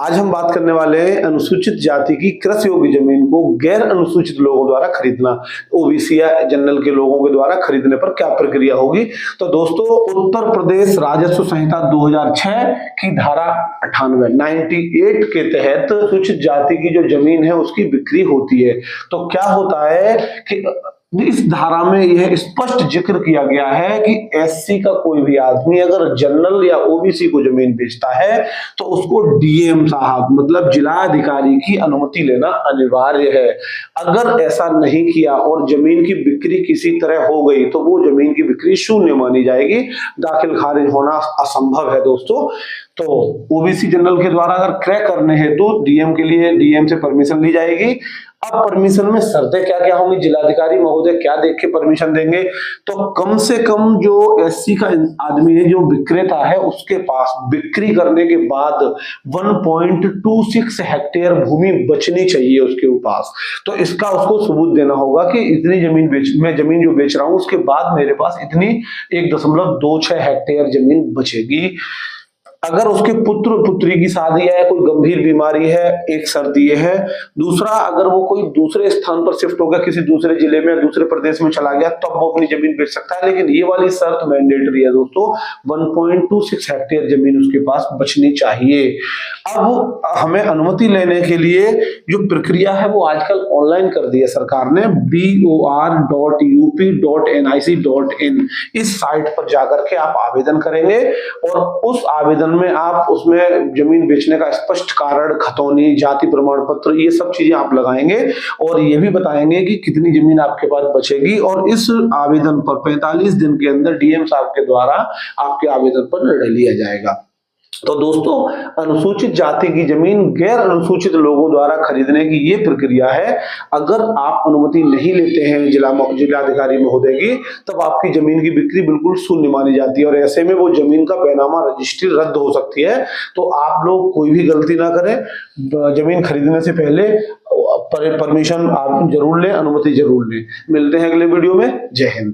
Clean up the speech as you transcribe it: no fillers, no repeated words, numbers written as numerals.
आज हम बात करने वाले हैं अनुसूचित जाति की कृषि योग्य जमीन को गैर अनुसूचित लोगों द्वारा खरीदना, ओबीसी या जनरल के लोगों के द्वारा खरीदने पर क्या प्रक्रिया होगी। तो दोस्तों, उत्तर प्रदेश राजस्व संहिता 2006 की धारा 98 के तहत अनुसूचित जाति की जो जमीन है उसकी बिक्री होती है। तो क्या होता है कि इस धारा में यह स्पष्ट जिक्र किया गया है कि एससी का कोई भी आदमी अगर जनरल या ओबीसी को जमीन बेचता है तो उसको डीएम साहब मतलब जिला अधिकारी की अनुमति लेना अनिवार्य है। अगर ऐसा नहीं किया और जमीन की बिक्री किसी तरह हो गई तो वो जमीन की बिक्री शून्य मानी जाएगी, दाखिल खारिज होना असंभव है दोस्तों। तो ओबीसी जनरल के द्वारा अगर क्रय करने हैं तो डीएम के लिए डीएम से परमिशन ली जाएगी। अब परमिशन में शर्तें क्या क्या होंगी, जिलाधिकारी महोदय क्या देख के परमिशन देंगे, तो कम से कम जो एससी का आदमी है, जो विक्रेता है, उसके पास बिक्री करने के बाद 1.26 हेक्टेयर भूमि बचनी चाहिए उसके पास। तो इसका उसको सबूत देना होगा कि इतनी मैं जमीन जो बेच रहा हूं उसके बाद मेरे पास इतनी 1.26 हेक्टेयर जमीन बचेगी। अगर उसके पुत्र पुत्री की शादी है, कोई गंभीर बीमारी है, एक शर्त ये है। दूसरा, अगर वो कोई दूसरे स्थान पर शिफ्ट हो गया, किसी दूसरे जिले में दूसरे प्रदेश में चला गया, तब वो अपनी जमीन बेच सकता है। लेकिन ये वाली शर्त मैंडेटरी है दोस्तों, 1.26 हेक्टेयर जमीन उसके पास बचनी चाहिए। अब हमें अनुमति लेने के लिए जो प्रक्रिया है वो आजकल ऑनलाइन कर दी है सरकार ने, bor.up.nic.in इस साइट पर जाकर के आप आवेदन करेंगे और उस आवेदन में आप उसमें जमीन बेचने का स्पष्ट कारण, खतौनी, जाति प्रमाण पत्र, ये सब चीजें आप लगाएंगे और ये भी बताएंगे कि कितनी जमीन आपके पास बचेगी। और इस आवेदन पर 45 दिन के अंदर डीएम साहब के द्वारा आपके आवेदन पर निर्णय लिया जाएगा। तो दोस्तों, अनुसूचित जाति की जमीन गैर अनुसूचित लोगों द्वारा खरीदने की ये प्रक्रिया है। अगर आप अनुमति नहीं लेते हैं जिलाधिकारी महोदय की, तब आपकी जमीन की बिक्री बिल्कुल शून्य मानी जाती है और ऐसे में वो जमीन का बैनामा रजिस्ट्री रद्द हो सकती है। तो आप लोग कोई भी गलती ना करें, जमीन खरीदने से पहले परमिशन आप जरूर लें, अनुमति जरूर लें। मिलते हैं अगले वीडियो में। जय हिंद।